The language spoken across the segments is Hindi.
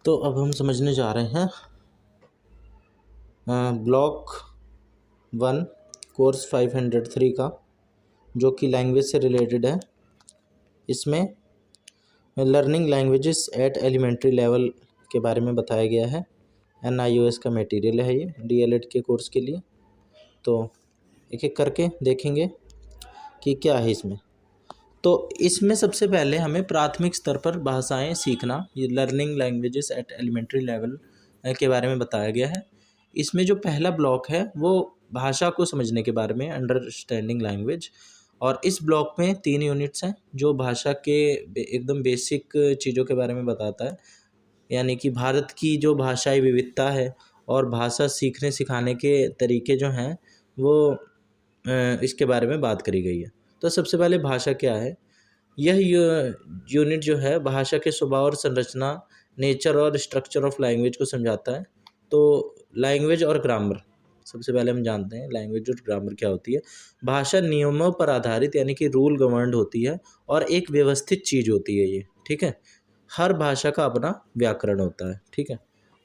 तो अब हम समझने जा रहे हैं ब्लॉक 1 कोर्स 503 का, जो कि लैंग्वेज से रिलेटेड है। इसमें learning languages at elementary level के बारे में बताया गया है। NIOS का मटेरियल है ये DLED के कोर्स के लिए। तो एक एक करके देखेंगे कि क्या है इसमें। तो इसमें सबसे पहले हमें प्राथमिक स्तर पर भाषाएं सीखना, ये learning languages at elementary level के बारे में बताया गया है। इसमें जो पहला ब्लॉक है वो भाषा को समझने के बारे में, अंडरस्टैंडिंग लैंग्वेज। और इस ब्लॉक में 3 यूनिट्स हैं जो भाषा के एकदम बेसिक चीज़ों के बारे में बताता है, यानी कि भारत की जो भाषाई विविधता है और भाषा सीखने सिखाने के तरीके जो हैं वो इसके बारे में बात करी गई है। तो सबसे पहले भाषा क्या है। यह यूनिट जो है भाषा के स्वभाव और संरचना, नेचर और स्ट्रक्चर ऑफ लैंग्वेज को समझाता है। तो लैंग्वेज और ग्रामर, सबसे पहले हम जानते हैं लैंग्वेज और ग्रामर क्या होती है। भाषा नियमों पर आधारित यानी कि रूल गवर्नड होती है और एक व्यवस्थित चीज़ होती है ये, ठीक है। हर भाषा का अपना व्याकरण होता है, ठीक है।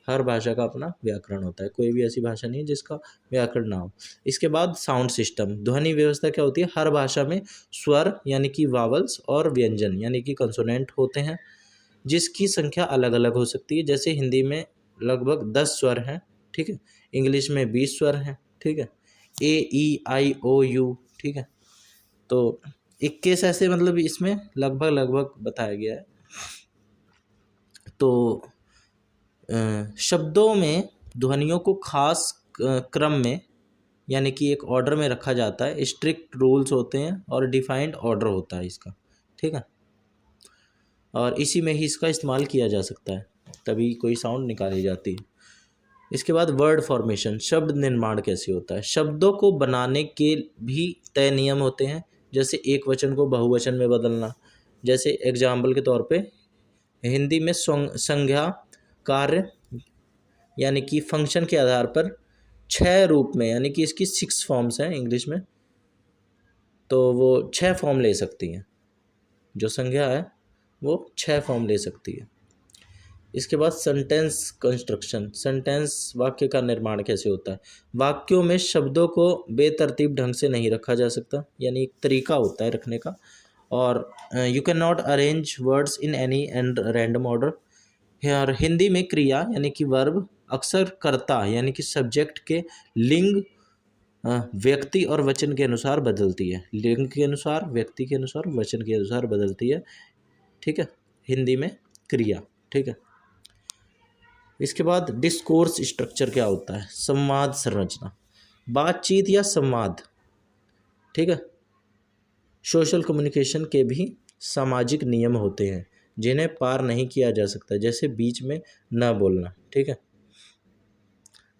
हर भाषा का अपना व्याकरण होता है, कोई भी ऐसी भाषा नहीं है जिसका व्याकरण ना हो। इसके बाद साउंड सिस्टम, ध्वनि व्यवस्था क्या होती है। हर भाषा में स्वर यानी कि वावल्स और व्यंजन यानी कि कंसोनेंट होते हैं, जिसकी संख्या अलग अलग हो सकती है। जैसे हिंदी में लगभग 10 स्वर हैं, ठीक है। इंग्लिश में 20 स्वर हैं, ठीक है। AEIOU, ठीक है। तो 21 ऐसे, मतलब इसमें लगभग बताया गया है। तो शब्दों में ध्वनियों को खास क्रम में यानी कि एक ऑर्डर में रखा जाता है। स्ट्रिक्ट रूल्स होते हैं और डिफाइंड ऑर्डर होता है इसका, ठीक है। और इसी में ही इसका इस्तेमाल किया जा सकता है, तभी कोई साउंड निकाली जाती है। इसके बाद वर्ड फॉर्मेशन, शब्द निर्माण कैसे होता है। शब्दों को बनाने के भी तय नियम होते हैं, जैसे एक वचन को बहुवचन में बदलना। जैसे एग्जाम्पल के तौर पे हिंदी में संज्ञा कार्य यानी कि फंक्शन के आधार पर 6 रूप में, यानी कि इसकी 6 फॉर्म्स हैं इंग्लिश में, तो वो 6 फॉर्म ले सकती हैं। जो संज्ञा है वो 6 फॉर्म ले सकती है। इसके बाद सेंटेंस कंस्ट्रक्शन, सेंटेंस वाक्य का निर्माण कैसे होता है। वाक्यों में शब्दों को बेतरतीब ढंग से नहीं रखा जा सकता, यानी एक तरीका होता है रखने का। और you can not arrange words in any and random order. और हिंदी में क्रिया यानी कि वर्ब अक्सर कर्ता यानी कि सब्जेक्ट के लिंग, व्यक्ति और वचन के अनुसार बदलती है। लिंग के अनुसार, व्यक्ति के अनुसार, वचन के अनुसार बदलती है, ठीक है। हिंदी में क्रिया, ठीक है। इसके बाद डिस्कोर्स स्ट्रक्चर क्या होता है। संवाद संरचना, बातचीत या संवाद, ठीक है। सोशल कम्युनिकेशन के भी सामाजिक नियम होते हैं जिन्हें पार नहीं किया जा सकता, जैसे बीच में न बोलना, ठीक है।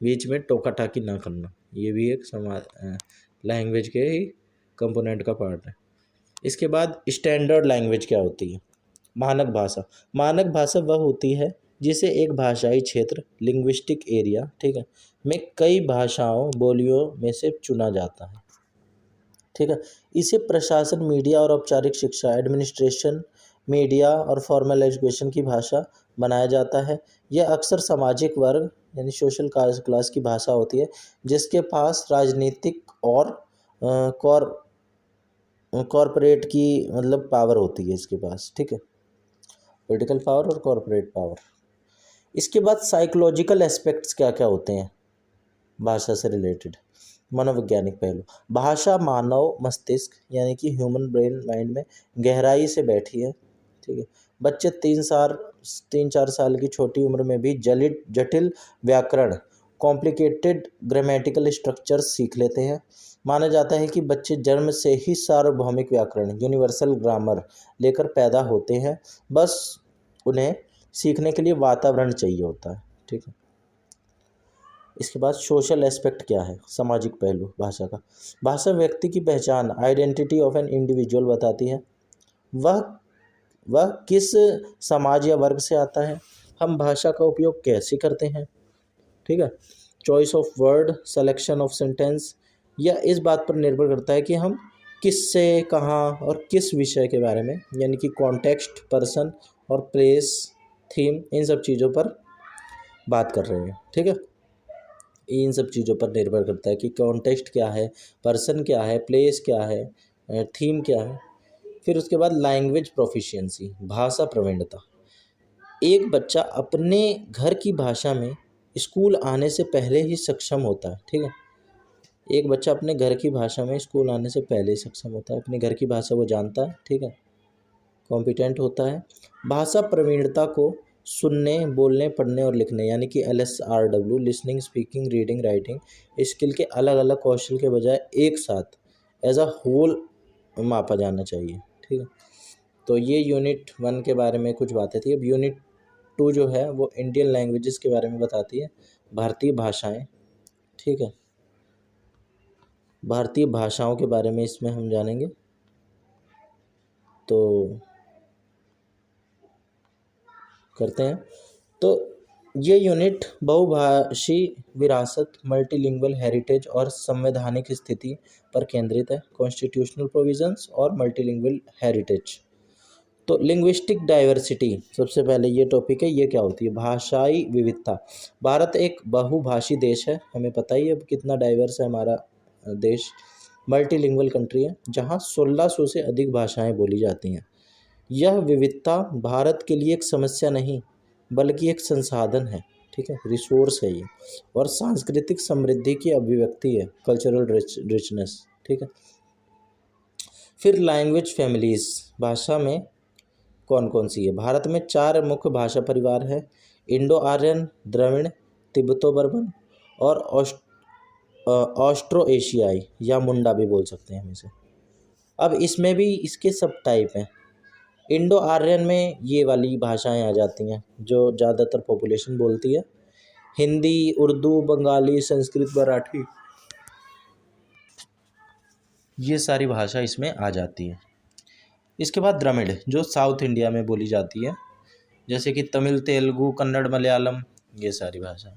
बीच में टोका टाकी ना करना, ये भी एक समाज लैंग्वेज के ही कंपोनेंट का पार्ट है। इसके बाद स्टैंडर्ड लैंग्वेज क्या होती है। मानक भाषा, मानक भाषा वह होती है जिसे एक भाषाई क्षेत्र, लिंग्विस्टिक एरिया, ठीक है, में कई भाषाओं बोलियों में से चुना जाता है, ठीक है। इसे प्रशासन, मीडिया और औपचारिक शिक्षा, एडमिनिस्ट्रेशन, मीडिया और फॉर्मल एजुकेशन की भाषा बनाया जाता है। यह अक्सर सामाजिक वर्ग यानी सोशल क्लास की भाषा होती है, जिसके पास राजनीतिक और कॉरपोरेट की मतलब पावर होती है इसके पास, ठीक है। पॉलिटिकल पावर और कॉरपोरेट पावर। इसके बाद साइकोलॉजिकल एस्पेक्ट्स क्या क्या होते हैं भाषा से रिलेटेड। मनोवैज्ञानिक पहलू, भाषा मानव मस्तिष्क यानी कि ह्यूमन ब्रेन माइंड में गहराई से बैठी है, ठीक है। बच्चे 3-4 साल की छोटी उम्र में भी जटिल व्याकरण, कॉम्प्लिकेटेड ग्रामेटिकल स्ट्रक्चर्स सीख लेते हैं। माना जाता है कि बच्चे जन्म से ही सार्वभौमिक व्याकरण, यूनिवर्सल ग्रामर लेकर पैदा होते हैं, बस उन्हें सीखने के लिए वातावरण चाहिए होता है, ठीक है। इसके बाद सोशल एस्पेक्ट क्या है, सामाजिक पहलू भाषा का। भाषा व्यक्ति की पहचान, आइडेंटिटी ऑफ एन इंडिविजुअल बताती है। वह किस समाज या वर्ग से आता है, हम भाषा का उपयोग कैसे करते हैं, ठीक है। Choice of word, selection of sentence, यह इस बात पर निर्भर करता है कि हम किससे, कहाँ और किस विषय के बारे में, यानी कि कॉन्टेक्स्ट, पर्सन और प्लेस, थीम, इन सब चीज़ों पर बात कर रहे हैं, ठीक है। इन सब चीज़ों पर निर्भर करता है कि कॉन्टेक्स्ट क्या है, पर्सन क्या है, प्लेस क्या है, थीम क्या है। फिर उसके बाद लैंग्वेज प्रोफिशिएंसी, भाषा प्रवीणता। एक बच्चा अपने घर की भाषा में स्कूल आने से पहले ही सक्षम होता है, ठीक है। एक बच्चा अपने घर की भाषा में स्कूल आने से पहले ही सक्षम होता है, अपनी घर की भाषा वो जानता है, ठीक है, कॉम्पिटेंट होता है। भाषा प्रवीणता को सुनने, बोलने, पढ़ने और लिखने यानी कि LSRW, listening, speaking, reading, writing skill के अलग अलग कौशल के बजाय एक साथ एज अ होल मापा जाना चाहिए, ठीक है। तो ये यूनिट 1 के बारे में कुछ बातें थी। अब यूनिट 2 जो है वो इंडियन लैंग्वेजेस के बारे में बताती है, भारतीय भाषाएं, ठीक है। भारतीय भाषाओं के बारे में इसमें हम जानेंगे। तो करते हैं। तो ये यूनिट बहुभाषी विरासत, मल्टीलिंगुअल हेरिटेज और संवैधानिक स्थिति पर केंद्रित है, कॉन्स्टिट्यूशनल प्रोविजंस और मल्टीलिंगुअल हेरिटेज। तो लिंग्विस्टिक डाइवर्सिटी सबसे पहले ये टॉपिक है। ये क्या होती है? भाषाई विविधता। भारत एक बहुभाषी देश है, हमें पता ही है अब कितना डाइवर्स है हमारा देश। मल्टीलिंगुअल कंट्री है जहाँ 1600 से अधिक भाषाएं बोली जाती हैं। यह विविधता भारत के लिए एक समस्या नहीं बल्कि एक संसाधन है, ठीक है, रिसोर्स है ये, और सांस्कृतिक समृद्धि की अभिव्यक्ति है, कल्चरल रिचनेस, ठीक है। फिर लैंग्वेज फैमिलीज, भाषा में कौन कौन सी है? भारत में 4 मुख्य भाषा परिवार है, इंडो आर्यन, द्रविड़, तिब्बतो बर्मन और ऑस्ट्रो एशियाई या मुंडा भी बोल सकते हैं हम इसे। अब इसमें भी इसके सब टाइप हैं। इंडो आर्यन में ये वाली भाषाएं आ जाती हैं जो ज़्यादातर पॉपुलेशन बोलती है, हिंदी, उर्दू, बंगाली, संस्कृत, मराठी, ये सारी भाषा इसमें आ जाती है। इसके बाद द्रविड़ जो साउथ इंडिया में बोली जाती है, जैसे कि तमिल, तेलुगु, कन्नड़, मलयालम, ये सारी भाषा।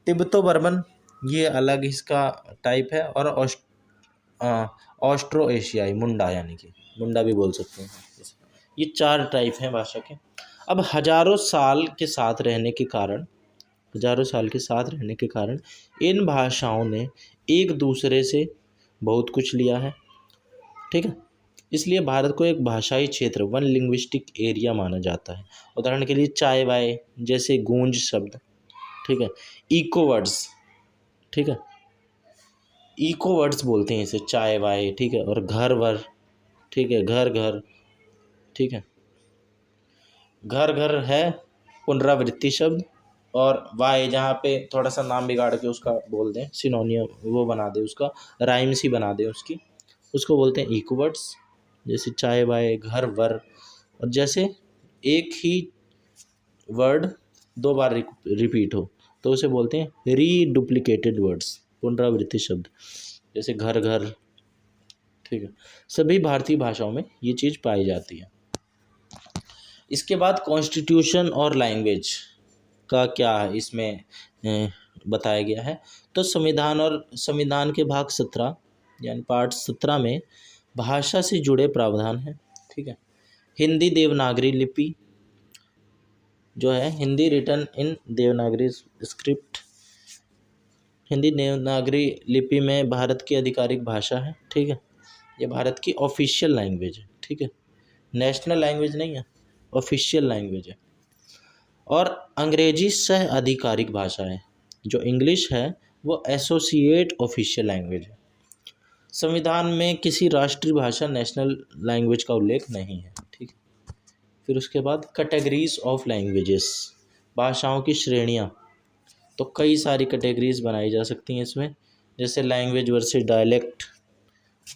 तिब्बतो बर्मन ये अलग इसका टाइप है, और ऑस्ट्रो एशियाई, मुंडा यानी कि मुंडा भी बोल सकते हैं। ये 4 टाइप हैं भाषा के। अब हजारों साल के साथ रहने के कारण इन भाषाओं ने एक दूसरे से बहुत कुछ लिया है, ठीक है। इसलिए भारत को एक भाषाई क्षेत्र, वन लिंग्विस्टिक एरिया माना जाता है। उदाहरण के लिए चाय वाय जैसे गूंज शब्द, ठीक है, इको वर्ड्स, ठीक है, इको वर्ड्स बोलते हैं इसे, चाय वाय, ठीक है, और घर वर, ठीक है, घर घर, ठीक है, घर घर है पुनरावृत्ति शब्द, और वाय जहाँ पे थोड़ा सा नाम बिगाड़ के उसका बोल दें, सिनोनियम वो बना दे, उसका राइम्स ही बना दे उसकी, उसको बोलते हैं इको वर्ड्स, जैसे चाय वाय, घर वर। और जैसे एक ही वर्ड 2 बार रिपीट हो तो उसे बोलते हैं रीडुप्लिकेटेड वर्ड्स, पुनरावृत्ति शब्द, जैसे घर घर, ठीक है। सभी भारतीय भाषाओं में ये चीज़ पाई जाती है। इसके बाद कॉन्स्टिट्यूशन और लैंग्वेज का क्या है इसमें बताया गया है। तो संविधान के भाग 17 यानी पार्ट 17 में भाषा से जुड़े प्रावधान हैं, ठीक है। हिंदी देवनागरी लिपि जो है, Hindi written in Devanagari script, Hindi Devanagari लिपि में भारत की आधिकारिक भाषा है, ठीक है। ये भारत की ऑफिशियल लैंग्वेज है, ठीक है, नेशनल लैंग्वेज नहीं है, ऑफिशियल लैंग्वेज है। और अंग्रेजी सह आधिकारिक भाषा है, जो इंग्लिश है वो एसोसिएट ऑफिशियल लैंग्वेज है। संविधान में किसी राष्ट्रीय भाषा, नेशनल लैंग्वेज का उल्लेख नहीं है, ठीक है। फिर उसके बाद कैटेगरीज ऑफ लैंग्वेजेस, भाषाओं की श्रेणियाँ। तो कई सारी कैटेगरीज बनाई जा सकती हैं इसमें, जैसे language versus dialect,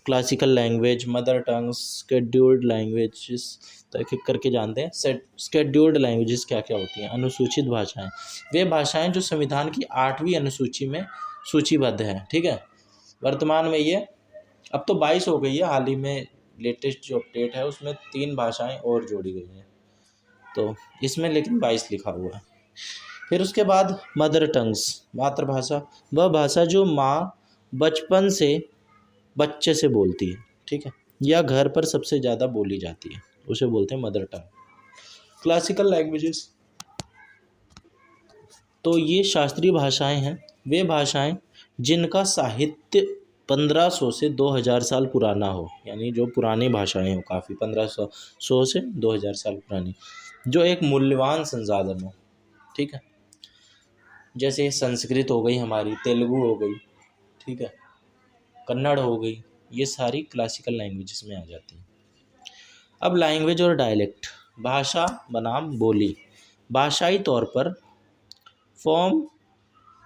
classical language, mother tongues, scheduled languages, तो एक एक करके जानते हैं। स्केड्यूल्ड लैंग्वेजेस क्या क्या होती हैं? अनुसूचित भाषाएं, वे भाषाएं जो संविधान की 8वीं अनुसूची में सूचीबद्ध हैं, ठीक है। वर्तमान में ये अब तो 22 हो गई है, हाल ही में लेटेस्ट जो अपडेट है उसमें 3 भाषाएं और जोड़ी गई हैं, तो इसमें लेकिन 22 लिखा हुआ है। फिर उसके बाद मदर टंग्स, मातृभाषा, वह भाषा जो माँ बचपन से बच्चे से बोलती है, ठीक है, या घर पर सबसे ज़्यादा बोली जाती है, उसे बोलते हैं मदर टंग। क्लासिकल लैंग्वेजेस, तो ये शास्त्रीय भाषाएं हैं, वे भाषाएं जिनका साहित्य 1500 से 2000 साल पुराना हो, यानी जो पुरानी भाषाएं हो काफ़ी, 1500 से 2000 साल पुरानी, जो एक मूल्यवान संसाधन हो। ठीक है, जैसे संस्कृत हो गई हमारी, तेलुगु हो गई, ठीक है, कन्नड़ हो गई, ये सारी क्लासिकल लैंग्वेजेस में आ जाती हैं। अब लैंग्वेज और डायलेक्ट, भाषा बनाम बोली। भाषाई तौर पर from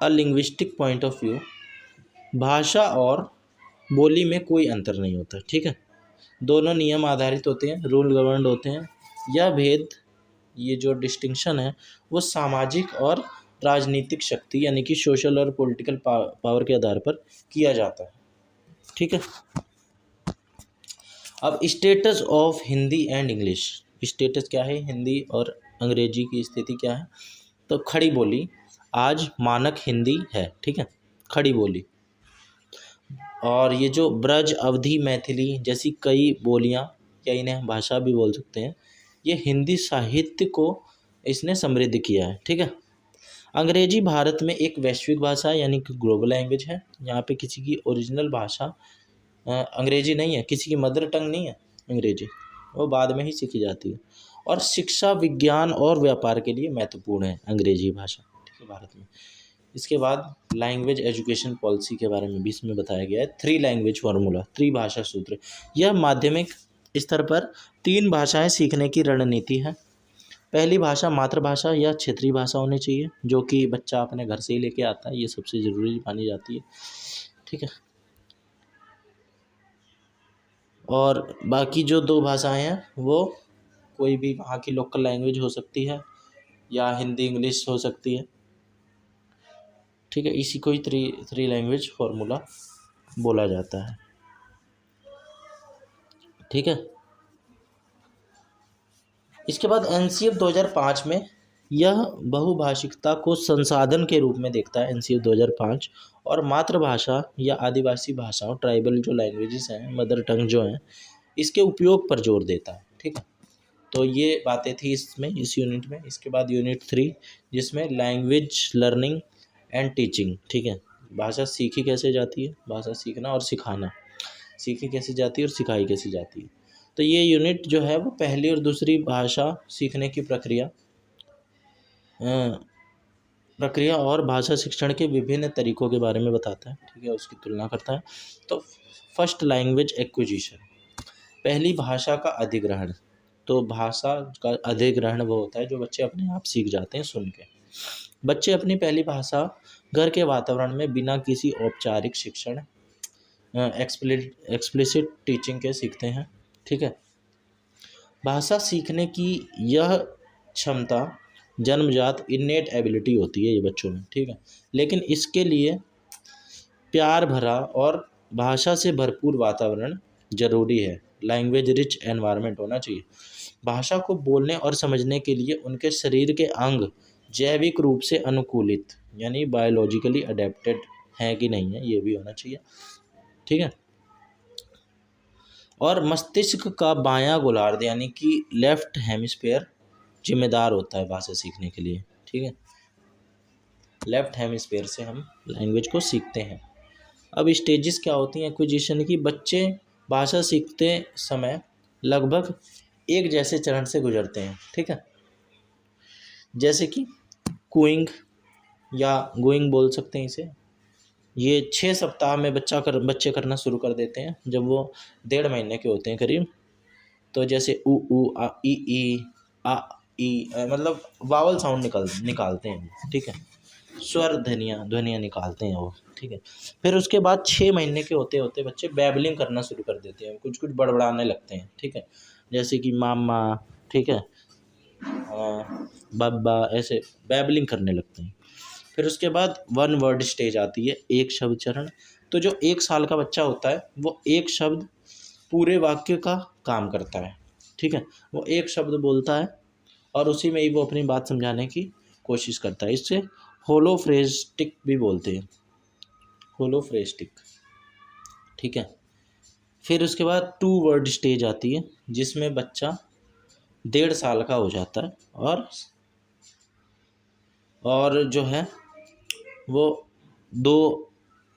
a linguistic point of view, भाषा और बोली में कोई अंतर नहीं होता। ठीक है, दोनों नियम आधारित होते हैं, रूल गवर्नड होते हैं। यह भेद, ये जो डिस्टिंक्शन है, वो सामाजिक और राजनीतिक शक्ति यानी कि सोशल और पॉलिटिकल पावर के आधार पर किया जाता है। ठीक है, अब status of Hindi and English. Status क्या है हिंदी और अंग्रेजी की स्थिति क्या है? तो खड़ी बोली आज मानक हिंदी है। ठीक है, खड़ी बोली। और ये जो ब्रज, अवधी, मैथिली जैसी कई बोलियां, या इन्हें भाषा भी बोल सकते हैं, ये हिंदी साहित्य को इसने समृद्ध किया है। ठीक है, अंग्रेजी भारत में एक वैश्विक भाषा यानी कि ग्लोबल लैंग्वेज है। यहाँ पे किसी की ओरिजिनल भाषा अंग्रेजी नहीं है, किसी की मदर टंग नहीं है अंग्रेजी, वो बाद में ही सीखी जाती है। और शिक्षा, विज्ञान और व्यापार के लिए महत्वपूर्ण है अंग्रेजी भाषा। ठीक है, भारत में। इसके बाद लैंग्वेज एजुकेशन पॉलिसी के बारे में भी इसमें बताया गया है। 3 लैंग्वेज फार्मूला, त्रिभाषा सूत्र। यह माध्यमिक स्तर पर 3 भाषाएं सीखने की रणनीति है। पहली भाषा मातृभाषा या क्षेत्रीय भाषा होनी चाहिए, जो कि बच्चा अपने घर से ही लेके आता है, ये सबसे ज़रूरी मानी जाती है। ठीक है, और बाकी जो 2 भाषाएं हैं वो कोई भी वहाँ की लोकल लैंग्वेज हो सकती है, या हिंदी इंग्लिश हो सकती है। ठीक है, इसी को ही थ्री लैंग्वेज फार्मूला बोला जाता है। ठीक है, इसके बाद एनसीएफ 2005 में यह बहुभाषिकता को संसाधन के रूप में देखता है, एनसीएफ 2005, और मातृभाषा या आदिवासी भाषाओं, ट्राइबल जो लैंग्वेजेस हैं, मदर टंग जो हैं, इसके उपयोग पर जोर देता है। ठीक है, तो ये बातें थी इसमें, इस यूनिट में। इसके बाद यूनिट 3 जिसमें लैंग्वेज लर्निंग एंड टीचिंग। ठीक है, भाषा सीखी कैसे जाती है, भाषा सीखना और सिखाना, सीखी कैसे जाती है और सिखाई कैसे जाती है। तो ये यूनिट जो है वो पहली और दूसरी भाषा सीखने की प्रक्रिया और भाषा शिक्षण के विभिन्न तरीकों के बारे में बताता है। ठीक है, उसकी तुलना करता है। तो फर्स्ट लैंग्वेज एक्विजिशन, पहली भाषा का अधिग्रहण। तो भाषा का अधिग्रहण वो होता है जो बच्चे अपने आप सीख जाते हैं सुन के। बच्चे अपनी पहली भाषा घर के वातावरण में बिना किसी औपचारिक शिक्षण, एक्सप्लिसिट टीचिंग के सीखते हैं। ठीक है, भाषा सीखने की यह क्षमता जन्मजात इन्नेट एबिलिटी होती है ये बच्चों में। ठीक है, लेकिन इसके लिए प्यार भरा और भाषा से भरपूर वातावरण जरूरी है। लैंग्वेज रिच एनवायरनमेंट होना चाहिए। भाषा को बोलने और समझने के लिए उनके शरीर के अंग जैविक रूप से अनुकूलित यानी बायोलॉजिकली अडेप्टेड हैं कि नहीं है, ये भी होना चाहिए। ठीक है, और मस्तिष्क का बायां गोलार्ध यानी कि लेफ्ट हेमिस्फेयर जिम्मेदार होता है भाषा सीखने के लिए। ठीक है, लेफ्ट हेमिस्फेयर से हम लैंग्वेज को सीखते हैं। अब स्टेजेस क्या होती हैं एक्विजिशन की? बच्चे भाषा सीखते समय लगभग एक जैसे चरण से गुजरते हैं। ठीक है, जैसे कि कूइंग या गोइंग बोल सकते हैं इसे। ये 6 सप्ताह में बच्चे करना शुरू कर देते हैं जब वो 1.5 महीने के होते हैं करीब। तो जैसे उ आ ई आ ई मतलब वावल साउंड निकालते हैं। ठीक है, स्वर ध्वनियाँ निकालते हैं वो। ठीक है, फिर उसके बाद 6 महीने के होते होते बच्चे बैबलिंग करना शुरू कर देते हैं, कुछ कुछ बड़बड़ाने लगते हैं। ठीक है, जैसे कि मामा, ठीक है, बाबा, ऐसे बैबलिंग करने लगते हैं। फिर उसके बाद 1 वर्ड स्टेज आती है, एक शब्द चरण। तो जो 1 साल का बच्चा होता है वो एक शब्द पूरे वाक्य का काम करता है। ठीक है, वो एक शब्द बोलता है और उसी में ही वो अपनी बात समझाने की कोशिश करता है। इससे होलोफ्रेस्टिक भी बोलते हैं, होलोफ्रेस्टिक। ठीक है, फिर उसके बाद 2 वर्ड स्टेज आती है जिसमें बच्चा 1.5 साल का हो जाता है और और जो है वो दो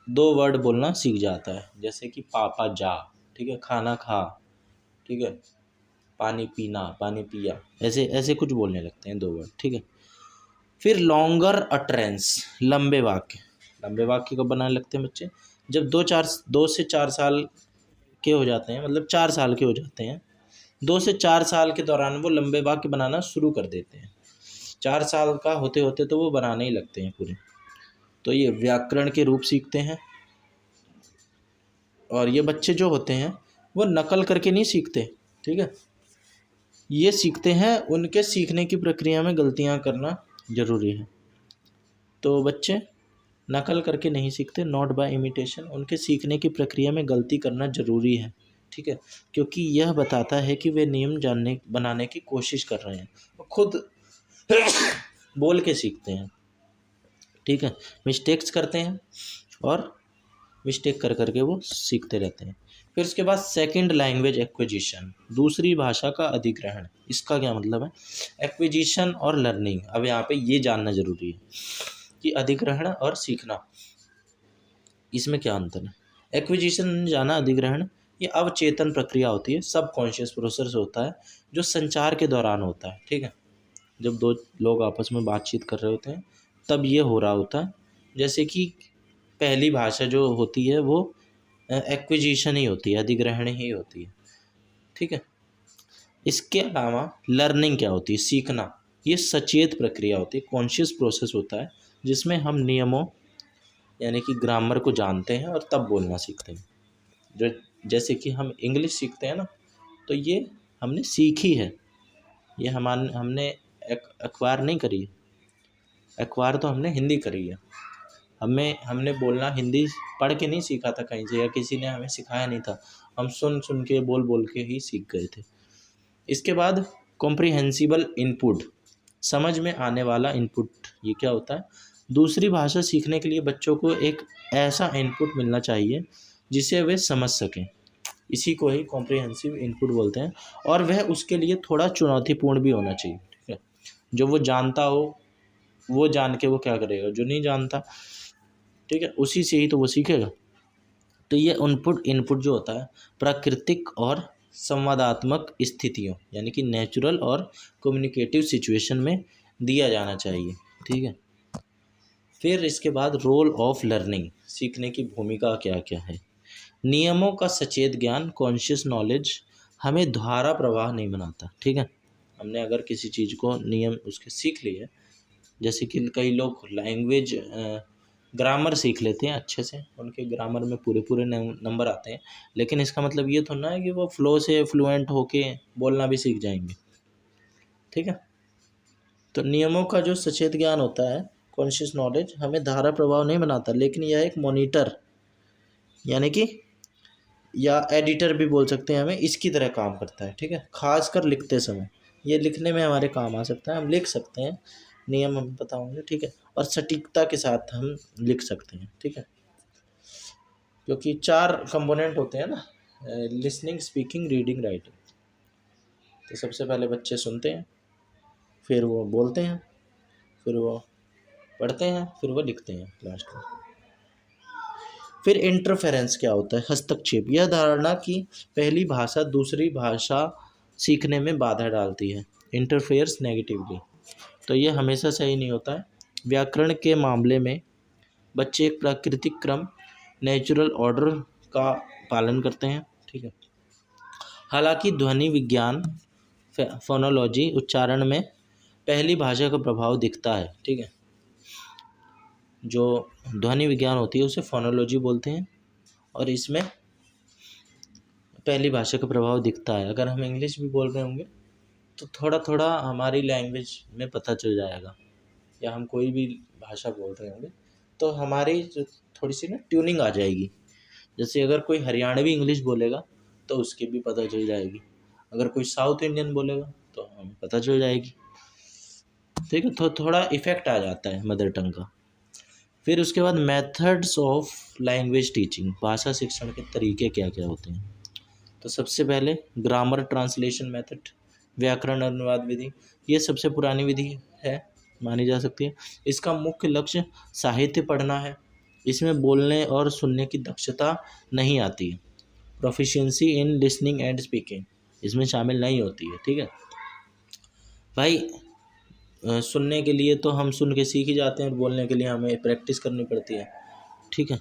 दो वर्ड बोलना सीख जाता है, जैसे कि पापा जा, ठीक है, खाना खा, ठीक है, पानी पीना, पानी पिया, ऐसे ऐसे कुछ बोलने लगते हैं दो वर्ड, ठीक है। फिर लॉन्गर अटरेंस, लंबे वाक्य कब बनाने लगते हैं बच्चे? जब 2 से 4 साल के हो जाते हैं, मतलब 4 साल के हो जाते हैं, 2 से 4 साल के दौरान वो लंबे वाक्य बनाना शुरू कर देते हैं। 4 साल का होते होते तो वो बनाने ही लगते हैं पूरे। तो ये व्याकरण के रूप सीखते हैं। और ये बच्चे जो होते हैं वो नकल करके नहीं सीखते, ठीक है, ये सीखते हैं, उनके सीखने की प्रक्रिया में गलतियां करना जरूरी है। तो बच्चे नकल करके नहीं सीखते, नॉट बाय इमिटेशन, उनके सीखने की प्रक्रिया में गलती करना जरूरी है, ठीक है, क्योंकि यह बताता है कि वे नियम बनाने की कोशिश कर रहे हैं, वो खुद बोल के सीखते हैं, ठीक है, मिस्टेक्स करते हैं और मिस्टेक कर करके वो सीखते रहते हैं। फिर उसके बाद सेकंड लैंग्वेज एक्विजिशन, दूसरी भाषा का अधिग्रहण। इसका क्या मतलब है? एक्विजिशन और लर्निंग, अब यहाँ पे ये जानना जरूरी है कि अधिग्रहण और सीखना, इसमें क्या अंतर है। एक्विजिशन जाना, अधिग्रहण ये अवचेतन प्रक्रिया होती है, सबकॉन्शियस प्रोसेस होता है जो संचार के दौरान होता है, ठीक है, जब दो लोग आपस में बातचीत कर रहे होते हैं तब ये हो रहा होता है। जैसे कि पहली भाषा जो होती है वो एक्विजिशन ही होती है, अधिग्रहण ही होती है, ठीक है। इसके अलावा लर्निंग क्या होती है? सीखना, ये सचेत प्रक्रिया होती है, कॉन्शियस प्रोसेस होता है, जिसमें हम नियमों यानी कि ग्रामर को जानते हैं और तब बोलना सीखते हैं। जो जैसे कि हम इंग्लिश सीखते हैं ना, तो ये हमने सीखी है, ये हमने अखबार नहीं करी है, अखबार तो हमने हिंदी करी है, हमने बोलना हिंदी पढ़ के नहीं सीखा था कहीं से, या किसी ने हमें सिखाया नहीं था, हम सुन सुन के बोल बोल के ही सीख गए थे। इसके बाद कॉम्प्रिहेंसिबल इनपुट, समझ में आने वाला इनपुट, ये क्या होता है? दूसरी भाषा सीखने के लिए बच्चों को एक ऐसा इनपुट मिलना चाहिए जिसे वे समझ सकें, इसी को ही कॉम्प्रिहेंसिव इनपुट बोलते हैं, और वह उसके लिए थोड़ा चुनौतीपूर्ण भी होना चाहिए, ठीक है, जो वो जानता हो वो जान के वो क्या करेगा, जो नहीं जानता, ठीक है, उसी से ही तो वो सीखेगा। तो ये इनपुट जो होता है प्राकृतिक और संवादात्मक स्थितियों यानी कि नेचुरल और कम्युनिकेटिव सिचुएशन में दिया जाना चाहिए, ठीक है। फिर इसके बाद रोल ऑफ लर्निंग, सीखने की भूमिका क्या क्या है। नियमों का सचेत ज्ञान, कॉन्शियस नॉलेज हमें धारा प्रवाह नहीं बनाता, ठीक है, हमने अगर किसी चीज़ को नियम उसके सीख लिए, जैसे कि कई लोग लैंग्वेज ग्रामर सीख लेते हैं अच्छे से, उनके ग्रामर में पूरे पूरे नंबर आते हैं, लेकिन इसका मतलब ये थोड़ा ना है कि वो फ्लो से फ्लुएंट होके बोलना भी सीख जाएंगे, ठीक है। तो नियमों का जो सचेत ज्ञान होता है, कॉन्शियस नॉलेज, हमें धारा प्रभाव नहीं बनाता, लेकिन यह एक मॉनिटर यानी कि या एडिटर भी बोल सकते हैं, हमें इसकी तरह काम करता है, ठीक है, खासकर लिखते समय ये लिखने में हमारे काम आ सकता है, हम लिख सकते हैं, नियम हमें पता होंगे, ठीक है, और सटीकता के साथ हम लिख सकते हैं, ठीक है, क्योंकि 4 कंपोनेंट होते हैं ना, लिसनिंग, स्पीकिंग, रीडिंग, राइटिंग। तो सबसे पहले बच्चे सुनते हैं, फिर वो बोलते हैं, फिर वो पढ़ते हैं, फिर वो लिखते हैं लास्ट में। फिर इंटरफेरेंस क्या होता है? हस्तक्षेप, यह धारणा कि पहली भाषा दूसरी भाषा सीखने में बाधा डालती है, इंटरफेयर्स नेगेटिवली, तो ये हमेशा सही नहीं होता है। व्याकरण के मामले में बच्चे एक प्राकृतिक क्रम, नेचुरल ऑर्डर का पालन करते हैं, ठीक है। हालांकि ध्वनि विज्ञान, फोनोलॉजी, उच्चारण में पहली भाषा का प्रभाव दिखता है, ठीक है, जो ध्वनि विज्ञान होती है उसे फोनोलॉजी बोलते हैं, और इसमें पहली भाषा का प्रभाव दिखता है। अगर हम इंग्लिश भी बोल रहे होंगे तो थोड़ा थोड़ा हमारी लैंग्वेज में पता चल जाएगा, या हम कोई भी भाषा बोल रहे होंगे तो हमारी जो थोड़ी सी ना ट्यूनिंग आ जाएगी। जैसे अगर कोई हरियाणवी इंग्लिश बोलेगा तो उसकी भी पता चल जाएगी, अगर कोई साउथ इंडियन बोलेगा तो हमें पता चल जाएगी, ठीक है, तो थोड़ा इफेक्ट आ जाता है मदर टंग का। फिर उसके बाद मेथड्स ऑफ लैंग्वेज टीचिंग, भाषा शिक्षण के तरीके क्या क्या होते हैं। तो सबसे पहले ग्रामर ट्रांसलेशन मेथड, व्याकरण अनुवाद विधि, ये सबसे पुरानी विधि है मानी जा सकती है। इसका मुख्य लक्ष्य साहित्य पढ़ना है। इसमें बोलने और सुनने की दक्षता नहीं आती है। Proficiency in listening and speaking इसमें शामिल नहीं होती है। ठीक है भाई, सुनने के लिए तो हम सुन के सीख ही जाते हैं और बोलने के लिए हमें प्रैक्टिस करनी पड़ती है। ठीक है,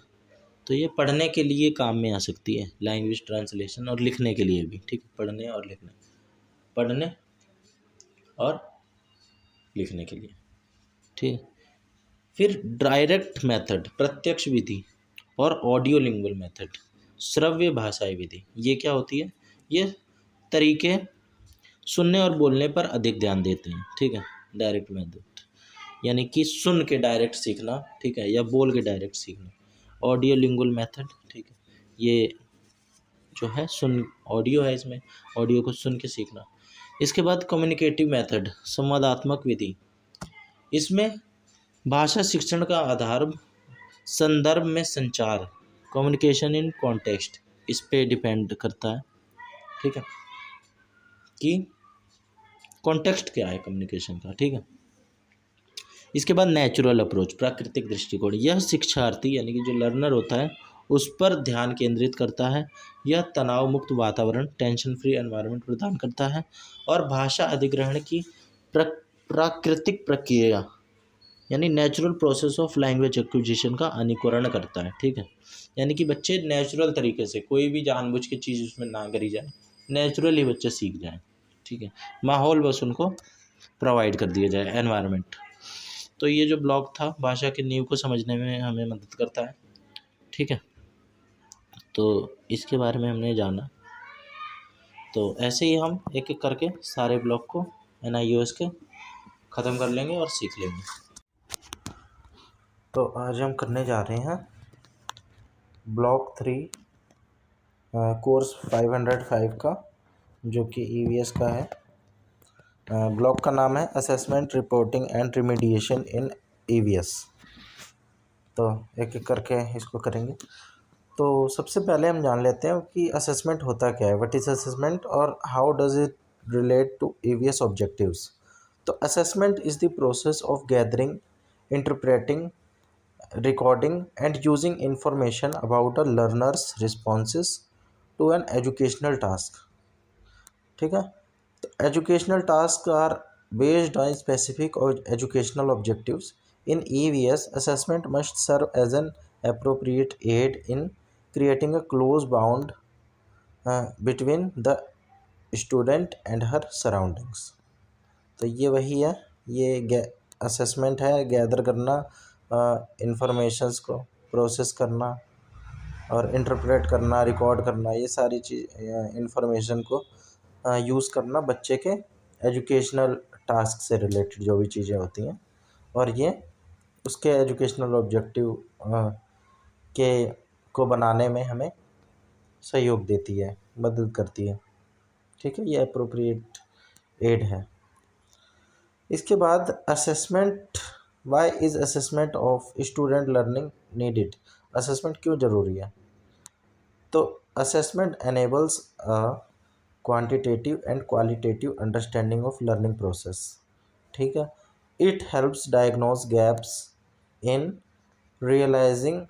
तो ये पढ़ने के लिए काम में आ सकती है लैंग्वेज ट्रांसलेशन, और लिखने के लिए भी। ठीक है, पढ़ने और लिखने के लिए। ठीक है, फिर डायरेक्ट मेथड प्रत्यक्ष विधि और ऑडियो लिंगुअल मेथड श्रव्य भाषाई विधि। ये क्या होती है? ये तरीके सुनने और बोलने पर अधिक ध्यान देते हैं। ठीक है, डायरेक्ट मेथड यानी कि सुन के डायरेक्ट सीखना, ठीक है, या बोल के डायरेक्ट सीखना। ऑडियो लिंगुअल मेथड, ठीक है, ये जो है सुन ऑडियो है, इसमें ऑडियो को सुन के सीखना। इसके बाद कम्युनिकेटिव मेथड संवादात्मक विधि। इसमें भाषा शिक्षण का आधार संदर्भ में संचार, कम्युनिकेशन इन कॉन्टेक्स्ट, इस पे डिपेंड करता है। ठीक है, कि कॉन्टेक्स्ट क्या है कम्युनिकेशन का। ठीक है, इसके बाद नेचुरल अप्रोच प्राकृतिक दृष्टिकोण। यह शिक्षार्थी यानी कि जो लर्नर होता है उस पर ध्यान केंद्रित करता है। यह तनाव मुक्त वातावरण टेंशन फ्री एनवायरनमेंट प्रदान करता है और भाषा अधिग्रहण की प्राकृतिक प्रक्रिया यानी natural process of language acquisition का अनुकरण करता है। ठीक है, यानी कि बच्चे नेचुरल तरीके से, कोई भी जानबूझ के चीज़ उसमें ना करी जाए, नेचुरल ही बच्चे सीख जाएं। ठीक है, माहौल बस उनको प्रोवाइड कर दिया जाए, एनवायरनमेंट। तो ये जो ब्लॉग था भाषा की नींव को समझने में हमें मदद करता है। ठीक है, तो इसके बारे में हमने जाना। तो ऐसे ही हम एक एक करके सारे ब्लॉग को NIOS के ख़त्म कर लेंगे और सीख लेंगे। तो आज हम करने जा रहे हैं ब्लॉक 3 कोर्स 505 का, जो कि EVS का है। ब्लॉक का नाम है assessment reporting and remediation in EVS। तो एक एक करके इसको करेंगे। तो सबसे पहले हम जान लेते हैं कि असेसमेंट होता क्या है, व्हाट इज़ असेसमेंट और how does it relate to EVS objectives. तो assessment is the process of gathering, interpreting, recording and using information about a learner's responses to an educational task। ठीक है, तो educational tasks are based on specific or educational objectives। In EVS, assessment must serve as an appropriate aid in creating a close bond between the student and her surroundings। तो ये वही है, ये असेसमेंट है, गैदर करना, इंफॉर्मेशंस को प्रोसेस करना और इंटरप्रेट करना, रिकॉर्ड करना, ये सारी चीज़ इंफॉर्मेशन को यूज़ करना बच्चे के एजुकेशनल टास्क से रिलेटेड जो भी चीज़ें होती हैं, और ये उसके एजुकेशनल ऑब्जेक्टिव के को बनाने में हमें सहयोग देती है, मदद करती है। ठीक है, ये अप्रोप्रिएट एड है। इसके बाद assessment, why is assessment of student learning needed. Assessment क्यों ज़रूरी है? तो assessment enables a quantitative and qualitative understanding of learning process. ठीक है, it helps diagnose gaps in realising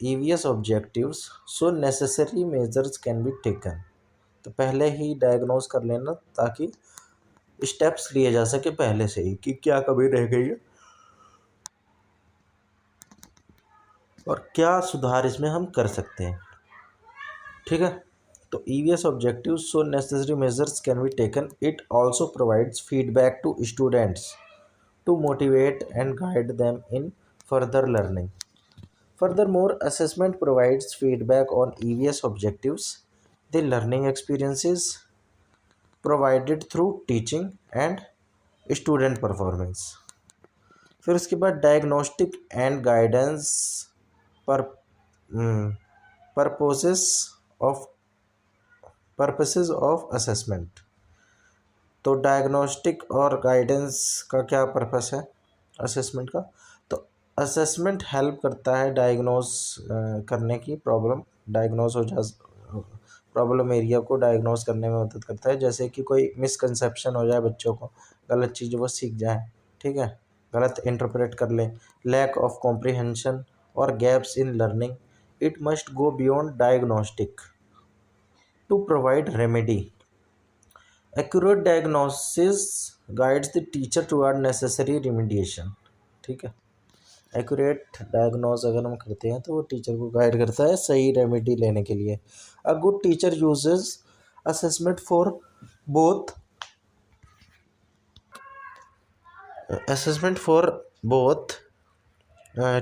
EVS objectives so necessary measures can be taken. तो पहले ही डायग्नोज कर लेना ताकि स्टेप्स लिए जा सके पहले से ही कि क्या कमी रह गई है और क्या सुधार इसमें हम कर सकते हैं। ठीक है, तो EVS objective so necessary measures can be taken. It also provides feedback to students to motivate and guide them in further learning. Furthermore, assessment provides feedback on EVS objectives, the learning experiences provided through teaching and student performance। फिर उसके बाद डायग्नोस्टिक एंड गाइडेंस पर पर्पसेस ऑफ असेसमेंट। तो डायग्नोस्टिक और गाइडेंस का क्या पर्पस है असेसमेंट का? तो असेसमेंट हेल्प करता है डायग्नोज करने की, प्रॉब्लम एरिया को डायग्नोज करने में मदद करता है। जैसे कि कोई मिसकंसेप्शन हो जाए, बच्चों को गलत चीज़ वो सीख जाए। ठीक है, गलत इंटरप्रेट कर लें, लैक ऑफ कॉम्प्रिहेंशन और gaps in learning, it must go beyond diagnostic to provide remedy. Accurate diagnosis guides the teacher toward necessary remediation. ठीक है, एक्यूरेट डायग्नोस अगर हम करते हैं तो वो टीचर को गाइड करता है सही रेमेडी लेने के लिए। A good teacher uses assessment for both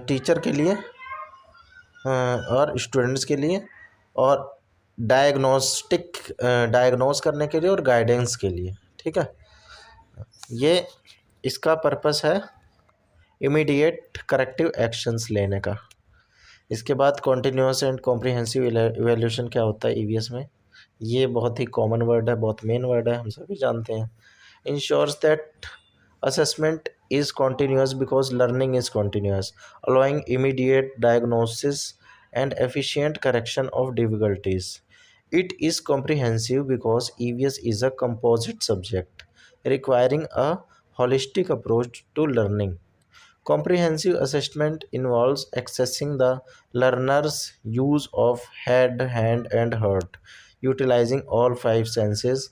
teacher के लिए और स्टूडेंट्स के लिए, और डायग्नोस करने के लिए और गाइडेंस के लिए। ठीक है, ये इसका पर्पस है इमीडिएट करेक्टिव एक्शंस लेने का। इसके बाद कॉन्टिन्यूस एंड कॉम्प्रिहेंसिव इवैल्यूएशन क्या होता है ईवीएस में, ये बहुत ही कॉमन वर्ड है, बहुत मेन वर्ड है, हम सभी जानते हैं। Ensures that assessment is continuous because learning is continuous, allowing immediate diagnosis and efficient correction of difficulties. It is comprehensive because EVS is a composite subject requiring a holistic approach to learning. Comprehensive assessment involves accessing the learner's use of head, hand, and heart, utilizing all five senses,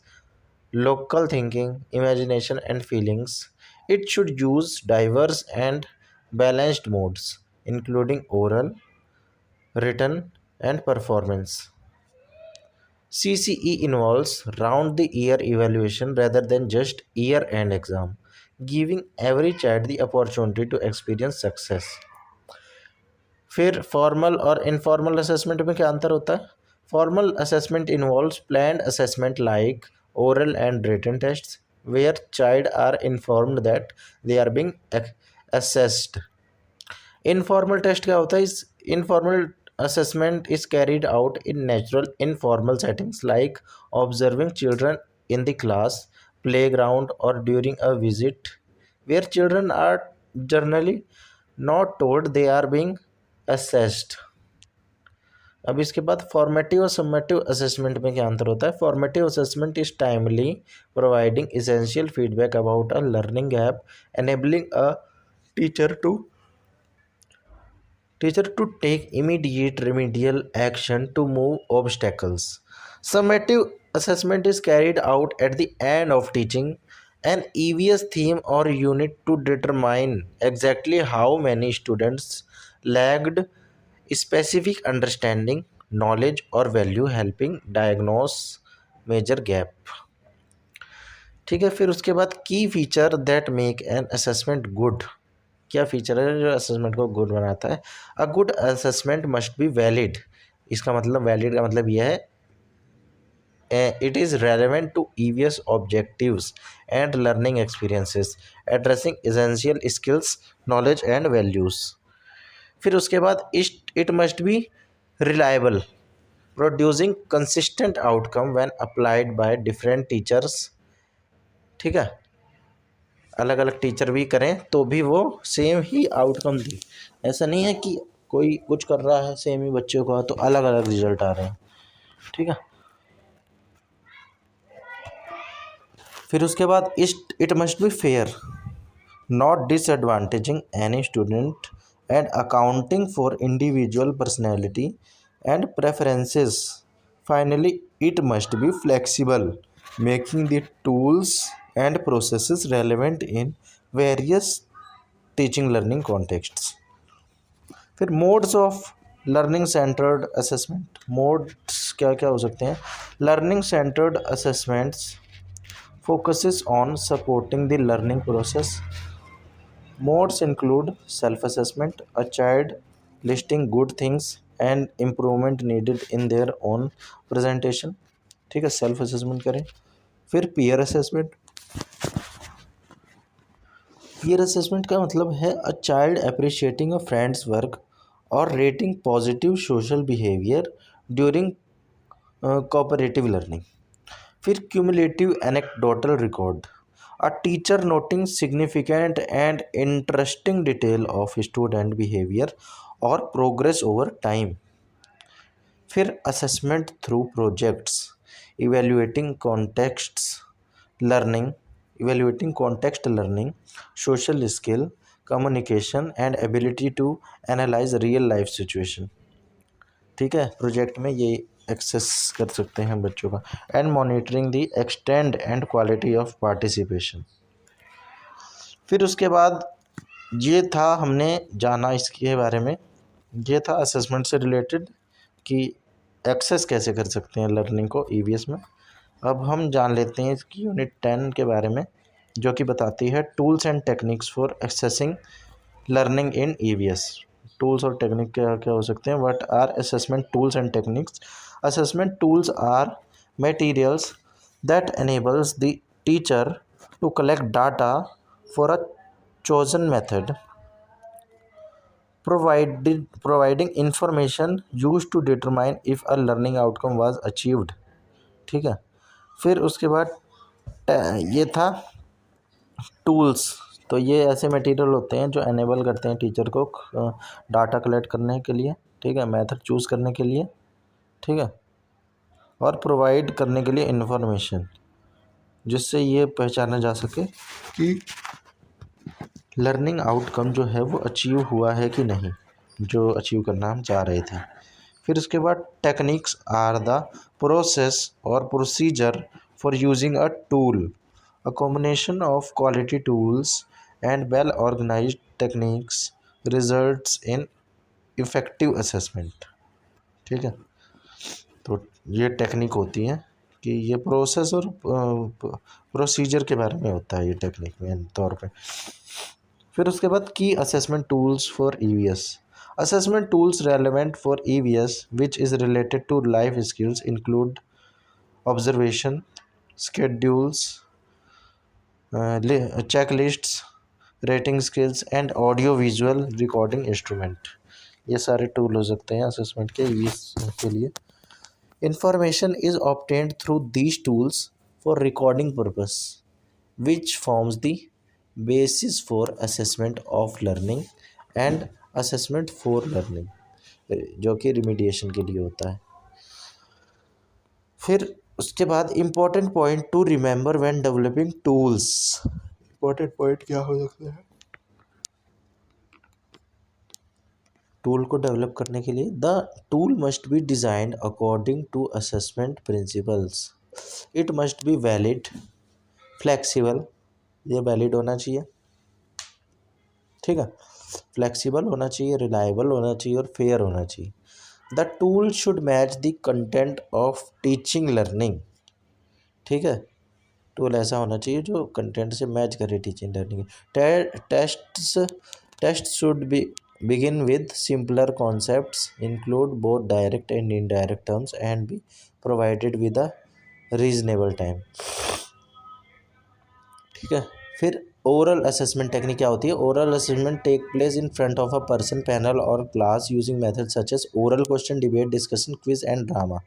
local thinking, imagination, and feelings. It should use diverse and balanced modes, including oral, written, and performance. CCE involves round the year evaluation rather than just year end exam, giving every child the opportunity to experience success. फिर फॉर्मल और इनफॉर्मल असेसमेंट में क्या अंतर होता है? Formal assessment involves planned assessment like oral and written tests where child are informed that they are being assessed. Informal test क्या होता है? इस informal assessment is carried out in natural informal settings like observing children in the class, playground, or during a visit, where children are generally not told they are being assessed. अब इसके बाद फॉर्मेटिव और समेटिव असेसमेंट में क्या अंतर होता है? Formative assessment is timely providing essential feedback about a learning gap, enabling a teacher to take immediate remedial action to move obstacles. Summative assessment is carried out at the end of teaching an EVS theme or unit to determine exactly how many students lagged specific understanding, knowledge, or value, helping diagnose major gap. ठीक है, फिर उसके बाद की feature that make an assessment good. क्या फीचर है जो असेसमेंट को गुड बनाता है? A good assessment must be valid. इसका मतलब वैलिड का मतलब यह है it is relevant to EVS objectives and learning experiences, addressing essential skills, knowledge and values. फिर उसके बाद it must be reliable, producing consistent outcome when applied by different teachers. ठीक है, अलग अलग टीचर भी करें तो भी वो सेम ही आउटकम दी. ऐसा नहीं है कि कोई कुछ कर रहा है सेम ही बच्चों का तो अलग अलग रिजल्ट आ रहे हैं. ठीक है, फिर उसके बाद it must be fair, not disadvantaging any student and accounting for individual personality and preferences. Finally it must be flexible, making the tools and processes relevant in various teaching learning contexts. फिर modes of learning centred assessment. Modes क्या क्या हो सकते हैं? Learning centred assessments focuses on supporting the learning process. Modes include self-assessment, a child listing good things and improvement needed in their own presentation. ठीक है, सेल्फ असेसमेंट करें. फिर पीयर असेसमेंट. पीयर असेसमेंट का मतलब है a child appreciating a friends work और rating positive social behaviour during cooperative learning. फिर cumulative anecdotal record, a teacher noting significant and interesting detail of student behaviour और प्रोग्रेस ओवर टाइम. फिर assessment through projects, evaluating context learning, social skill, communication and ability to analyse real life situation. ठीक है, प्रोजेक्ट में ये एक्सेस कर सकते हैं बच्चों का। And monitoring the extend and quality of participation. फिर उसके बाद ये था, हमने जाना इसके बारे में, ये था असेसमेंट से रिलेटेड कि एक्सेस कैसे कर सकते हैं लर्निंग को ईवीएस में। अब हम जान लेते हैं इसकी यूनिट 10 के बारे में, जो कि बताती है tools and techniques for assessing learning in EVS. Tools और टेक्निक क्या क्या हो सकते हैं? What are assessment tools and techniques? Assessment tools are materials that enables the teacher to collect data for a chosen method, providing information used to determine if a learning outcome was achieved। ठीक है, फिर उसके बाद ये था टूल्स। तो ये ऐसे मटेरियल होते हैं जो एनेबल करते हैं टीचर को डाटा कलेक्ट करने के लिए, ठीक है, मेथड चूज़ करने के लिए, ठीक है, और प्रोवाइड करने के लिए इंफॉर्मेशन, जिससे ये पहचाना जा सके कि लर्निंग आउटकम जो है वो अचीव हुआ है कि नहीं, जो अचीव करना हम चाह रहे थे। फिर उसके बाद टेक्निक्स आर द प्रोसेस और procedure for using a tool, a combination of quality tools and well organised techniques results in effective assessment. ठीक है, तो ये टेक्निक होती है कि ये प्रोसेस और प्रोसीजर के बारे में होता है ये टेक्निक मेन तौर पे। फिर उसके बाद की assessment tools for EVS. Assessment tools relevant for EVS which is related to life skills include observation, schedules, checklists, rating skills and audio visual recording instrument. ये सारे टूल हो सकते हैं असेसमेंट के ईवीएस के लिए। Information is obtained through these tools for recording purpose which forms the basis for assessment of learning and assessment for learning, जो कि रिमीडिएशन के लिए होता है। फिर उसके बाद important point two remember when developing tools. Important point क्या हो सकते हैं टूल को डेवलप करने के लिए? The tool must be designed according to assessment principles. It must be valid, flexible, ये वैलिड होना चाहिए, ठीक है, फ्लेक्सिबल होना चाहिए, रिलायबल होना चाहिए और फेयर होना चाहिए। The tool should match the content of teaching learning. ठीक है, टूल ऐसा होना चाहिए जो कंटेंट से मैच करे teaching learning. Test should be begin with simpler concepts, include both direct and indirect terms, and be provided with a reasonable time। ठीक है, फिर ओरल असेसमेंट टेक्निक क्या होती है? Oral assessment take place in front of a person, panel और class using method such as oral question, debate, discussion, quiz and drama.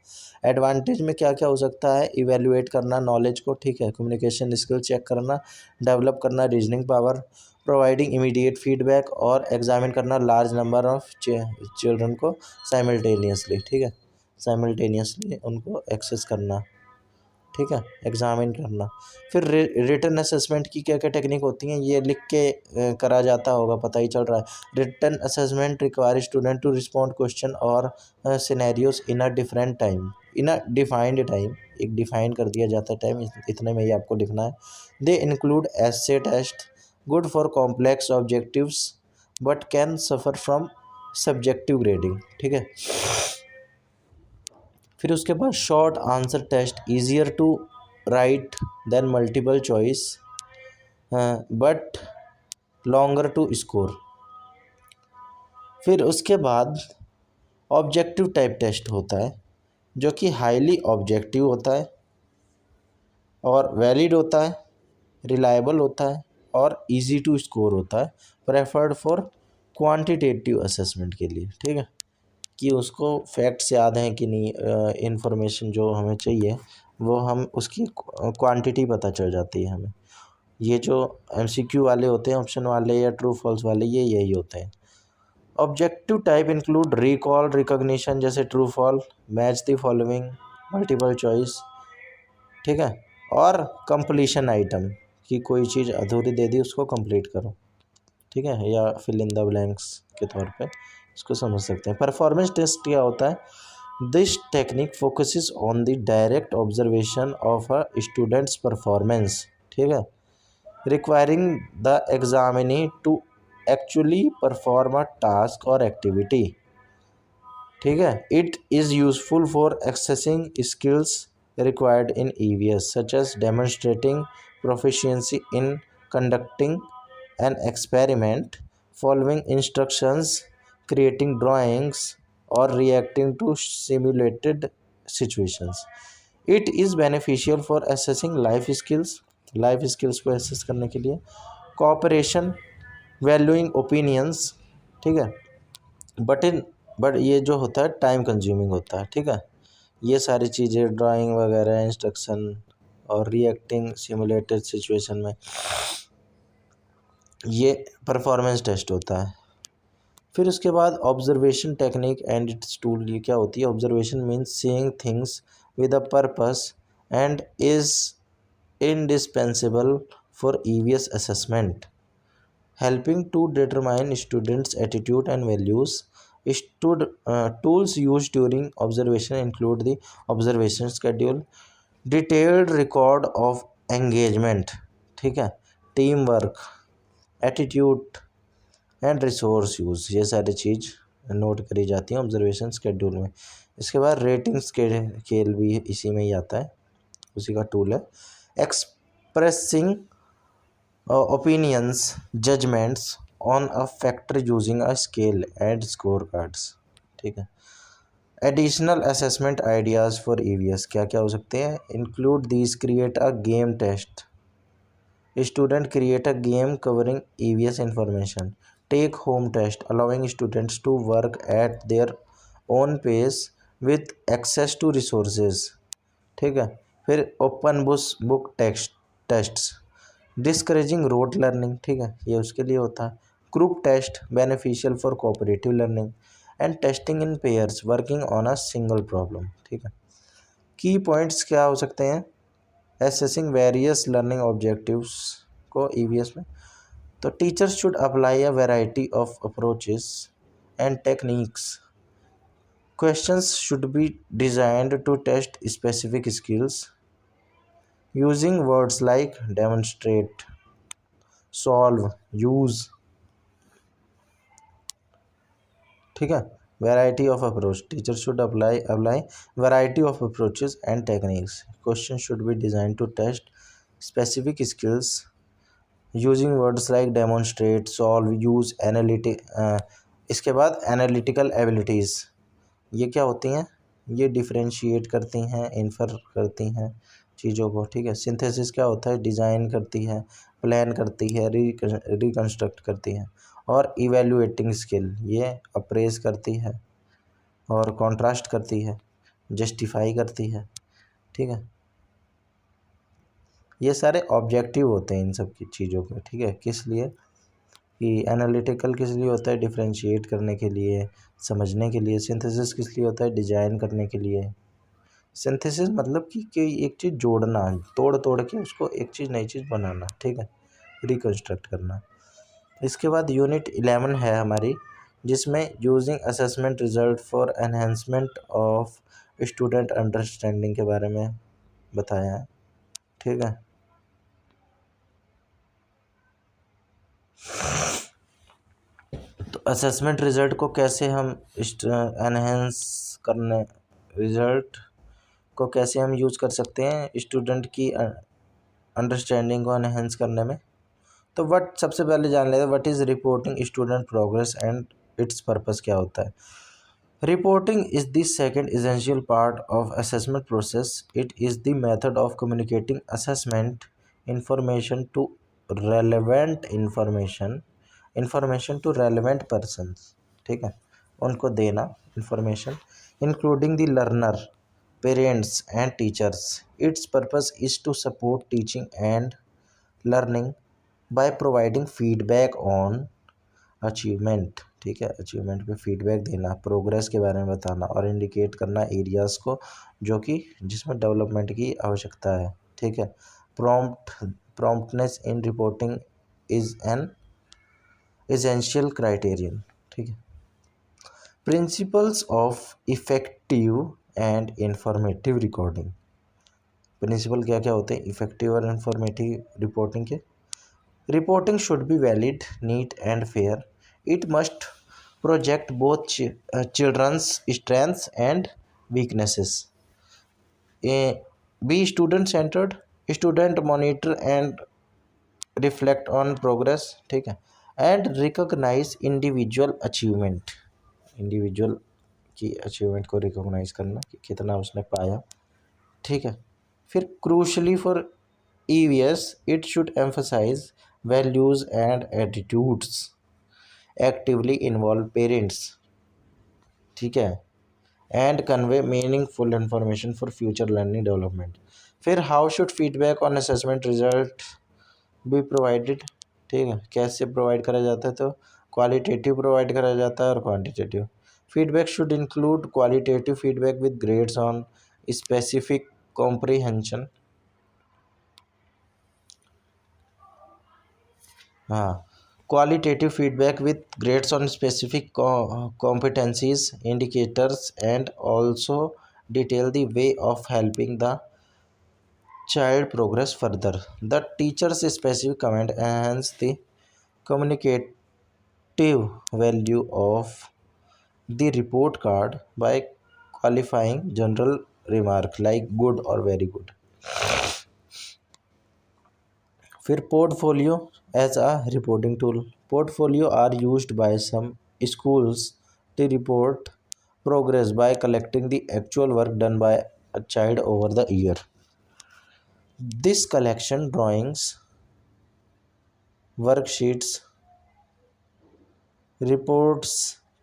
Advantage में क्या क्या हो सकता है? इवेल्युएट करना नॉलेज को, ठीक है, कम्युनिकेशन स्किल चेक करना, डेवलप करना reasoning power, providing immediate feedback और एग्जामिन करना लार्ज नंबर ऑफ चिल्ड्रन को साइमल्टेनियसली, ठीक है, साइमल्टेनियसली उनको एक्सेस करना, ठीक है, एग्जामिन करना। फिर रिटन असेसमेंट की क्या क्या टेक्निक होती हैं? ये लिख के करा जाता होगा, पता ही चल रहा है। Written assessment require student to respond question और scenarios in a different time, in a defined time, एक डिफाइन कर दिया जाता है टाइम, इतने में ही आपको लिखना है। They include essay test, good for complex objectives but can suffer from subjective grading. ठीक है, फिर उसके बाद short answer test, easier to write than multiple choice but longer to score. फिर उसके बाद ऑब्जेक्टिव टाइप टेस्ट होता है, जो कि हाईली ऑब्जेक्टिव होता है और वैलिड होता है, रिलायबल होता है और इजी टू स्कोर होता है, प्रेफर्ड फॉर क्वांटिटेटिव असेसमेंट के लिए। ठीक है, कि उसको फैक्ट्स याद हैं कि नहीं, इंफॉर्मेशन जो हमें चाहिए वो हम उसकी क्वांटिटी पता चल जाती है हमें। ये जो एमसीक्यू वाले होते हैं, ऑप्शन वाले या ट्रू फॉल्स वाले, ये यही होते हैं। Objective type include recall, recognition, जैसे true false, match the following, multiple choice, ठीक है, और कंप्लीशन आइटम, कि कोई चीज़ अधूरी दे दी उसको कंप्लीट करो। ठीक है, या फिल इन द ब्लैंक्स के तौर पे इसको समझ सकते हैं। परफॉर्मेंस टेस्ट क्या होता है? This technique focuses on the direct observation of a student's performance, ठीक है, requiring the examinee to actually perform a task और एक्टिविटी, ठीक है। It is useful for assessing skills required in EVS such as demonstrating proficiency in conducting an experiment, following instructions, creating drawings, or reacting to simulated situations. It is beneficial for assessing life skills को assess करने के लिए, cooperation, valuing opinions, ठीक है। बट ये जो होता है टाइम कंज्यूमिंग होता है, ठीक है। ये सारी चीज़ें ड्राइंग वगैरह, इंस्ट्रक्शन और रिएक्टिंग सिमुलेटेड सिचुएशन में ये परफॉर्मेंस टेस्ट होता है। फिर उसके बाद observation technique and it's tool, ये क्या होती है? Observation means seeing things with a purpose and is indispensable for EVS assessment, helping to determine students' attitude and values. Tools used during observation include the observation schedule, detailed record of engagement, ठीक है, team work, attitude and resource use, ये सारी चीज़ नोट करी जाती हैं ऑब्जर्वेशन स्केड्यूल में। इसके बाद रेटिंग स्केल भी इसी में ही आता है, उसी का टूल है। Expressing opinions, judgments on a factor using a scale and scorecards, ठीक है। Additional assessment ideas for EVS क्या क्या हो सकते हैं? Include these, create a game test, student create a game covering EVS information, take home test allowing students to work at their own pace with access to resources, ठीक है। फिर open book tests, discouraging rote learning, ठीक है, ये उसके लिए होता है। Group test beneficial for cooperative learning and testing in pairs working on a single problem, ठीक है। की पॉइंट्स क्या हो सकते हैं? एसेसिंग वेरियस लर्निंग ऑब्जेक्टिव्स को EVS में, तो teachers should apply a variety of approaches and techniques, questions should be designed to test specific skills using words like demonstrate, solve, use, ठीक है। variety of approach, teachers should apply variety of approaches and techniques, questions should be designed to test specific skills using words like demonstrate, solve, use, इसके बाद analytical abilities, ये क्या होती हैं? ये डिफरेंशिएट करती हैं, इन्फर करती हैं चीज़ों को, ठीक है। सिंथेसिस क्या होता है? डिज़ाइन करती है, प्लान करती है, रिकंस्ट्रक्ट करती है। और इवेल्युएटिंग स्किल, ये अप्रेज करती है और कॉन्ट्रास्ट करती है, जस्टिफाई करती है, ठीक है। ये सारे ऑब्जेक्टिव होते हैं इन सब की चीज़ों के, ठीक है। किस लिए? कि एनालिटिकल किस लिए होता है? डिफरेंशिएट करने के लिए, समझने के लिए। सिंथेसिस किस लिए होता है? डिज़ाइन करने के लिए। सिंथेसिस मतलब कि एक चीज़ जोड़ना, तोड़ के उसको एक चीज़ नई चीज़ बनाना, ठीक है, रिकंस्ट्रक्ट करना। इसके बाद यूनिट 11 है हमारी, जिसमें using assessment result for enhancement of student understanding के बारे में बताया है, ठीक है। तो असेसमेंट रिज़ल्ट को कैसे हम एनहेंस करने, रिज़ल्ट को कैसे हम यूज़ कर सकते हैं स्टूडेंट की अंडरस्टैंडिंग को एनहेंस करने में? तो सबसे पहले जान लेते हैं what is reporting student progress and its purpose क्या होता है। Reporting is the second essential part of assessment process. It is the method of communicating assessment information to relevant information to relevant persons, ठीक है, उनको देना information, including the learner, parents and teachers. Its purpose is to support teaching and learning by providing feedback on achievement, ठीक है, अचीवमेंट पे फीडबैक देना, प्रोग्रेस के बारे में बताना और इंडिकेट करना एरियाज़ को जो कि जिसमें डेवलपमेंट की आवश्यकता है, ठीक है। Promptness in reporting is an essential criterion, ठीक है। Principles of effective and informative recording. Principle क्या क्या होते हैं इफेक्टिव और इंफॉर्मेटिव रिपोर्टिंग के? Reporting should be valid, neat and fair. It must project both children's strengths and weaknesses. Be student centered. Student monitor and reflect on progress, ठीक है. And recognise individual achievement. Individual की अचीवमेंट को रिकॉग्नाइज करना कि कितना उसने पाया, ठीक है. फिर crucially for EVS it should emphasize values and attitudes, actively involve parents, ठीक है, and convey meaningful information for future learning development. फिर how should feedback on assessment result be provided, ठीक है. कैसे प्रोवाइड करा जाता है? तो क्वालिटेटिव प्रोवाइड करा जाता है और quantitative. Feedback should include qualitative feedback with grades on specific comprehension. हाँ, qualitative feedback with grades on specific competencies, indicators, and also detail the way of helping the child progress further. The teacher's specific comment enhance the communicative value of the report card by qualifying general remark like good or very good. फिर portfolio as a reporting tool. Portfolios are used by some schools to report progress by collecting the actual work done by a child over the year. This collection drawings, worksheets, reports,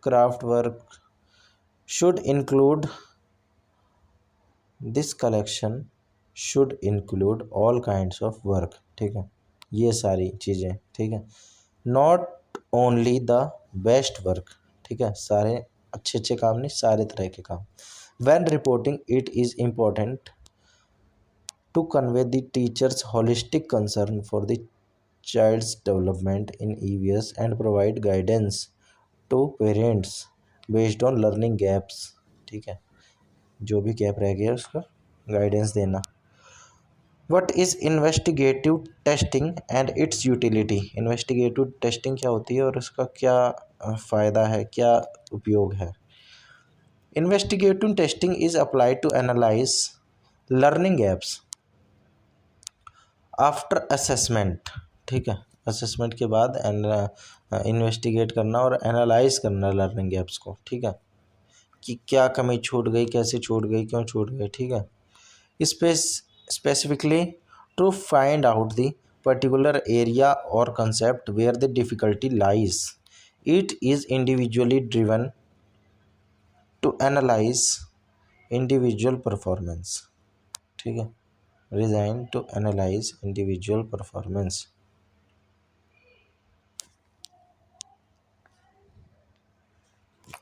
craft work should include this collection should include all kinds of work, ठीक है. ये सारी चीज़ें, ठीक है. Not only the best work, ठीक है. सारे अच्छे अच्छे काम नहीं, सारे तरह के काम. When reporting it is important to convey the teacher's holistic concern for the child's development in EVS and provide guidance to parents based on learning gaps, ठीक है. जो भी गैप रह गया उसका गाइडेंस देना. What is investigative testing and it's utility. Investigative testing क्या होती है और उसका क्या फ़ायदा है, क्या उपयोग है? Investigative testing is applied to analyse learning gaps after assessment, ठीक है. असेसमेंट के बाद इन्वेस्टिगेट करना और एनालाइज करना लर्निंग गैप्स को, ठीक है, कि क्या कमी छूट गई, कैसे छूट गई, क्यों छूट गई, ठीक है. Specifically to find out the particular area or concept where the difficulty lies. It is individually driven to analyze individual performance, ठीक है. Designed to analyze individual performance.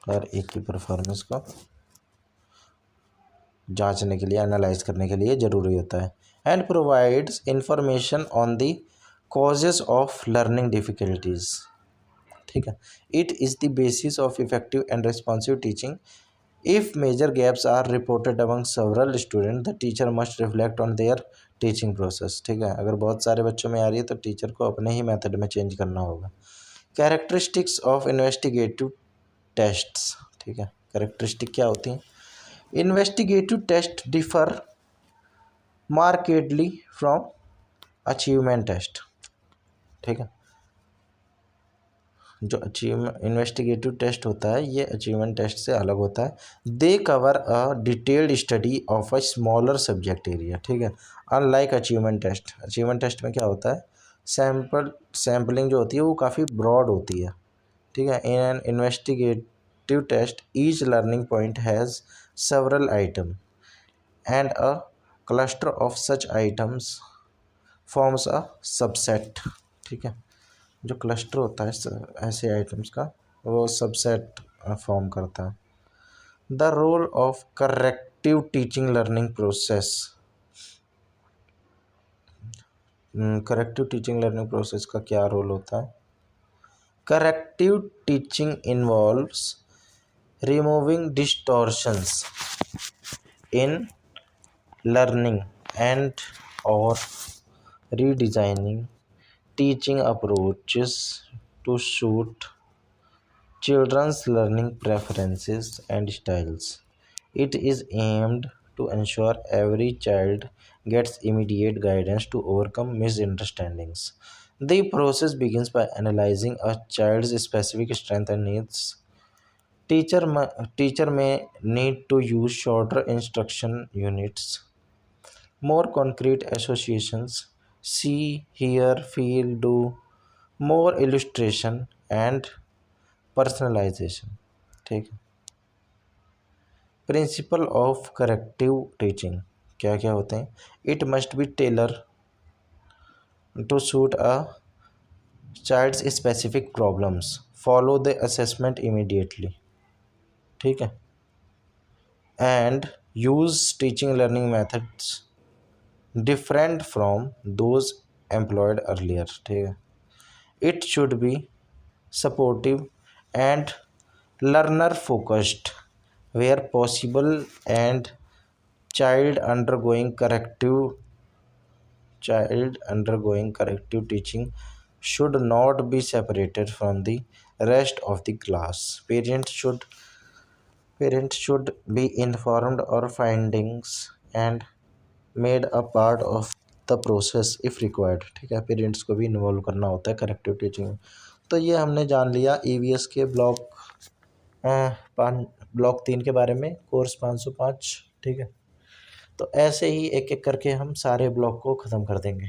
हर एक की परफॉर्मेंस को जांचने के लिए, एनालाइज करने के लिए ज़रूरी होता है. And provides information on the causes of learning difficulties, ठीक है. It is the basis of effective and responsive teaching. If major gaps are reported among several student the teacher must reflect on their teaching process, ठीक है. अगर बहुत सारे बच्चों में आ रही है तो टीचर को अपने ही मेथड में चेंज करना होगा. कैरेक्टरिस्टिक्स ऑफ इन्वेस्टिगेटिव टेस्ट्स, ठीक है. कैरेक्टरिस्टिक क्या होती हैं? Investigative test differ markedly from achievement test, ठीक है. जो इन्वेस्टिगेटिव टेस्ट होता है ये अचीवमेंट टेस्ट से अलग होता है. They cover a detailed study of a smaller subject area, ठीक है. Unlike achievement test. Achievement test में क्या होता है? सैम्पलिंग जो होती है वो काफ़ी ब्रॉड होती है, ठीक है. In an investigative test each learning point has several item and a cluster of such items forms a subset, ठीक है. जो क्लस्टर होता है ऐसे आइटम्स का वो सबसेट फॉर्म करता है. The role of corrective teaching learning process. Corrective teaching learning process का क्या रोल होता है? Corrective teaching involves removing distortions in learning and or redesigning teaching approaches to suit children's learning preferences and styles. It is aimed to ensure every child gets immediate guidance to overcome misunderstandings. The process begins by analyzing a child's specific strengths and needs. Teacher may need to use shorter instruction units, more concrete associations, see, hear, feel, do, more illustration and personalization. ठीक है। प्रिंसिपल ऑफ करेक्टिव टीचिंग क्या क्या होते हैं? It must be tailor to suit a child's specific problems, follow the assessment immediately, ठीक है, and use teaching learning methods different from those employed earlier, ठीक है। It should be supportive and learner focused where possible, and child undergoing corrective teaching should not be separated from the rest of the class. Parents should be informed or findings and made a part of the process if required, ठीक है। पेरेंट्स को भी इन्वॉल्व करना होता है करेक्टिव टीचिंग में। तो ये हमने जान लिया ईवीएस के ब्लॉक 3 के बारे में, कोर्स 505, ठीक है। तो ऐसे ही एक एक करके हम सारे ब्लॉक को ख़त्म कर देंगे।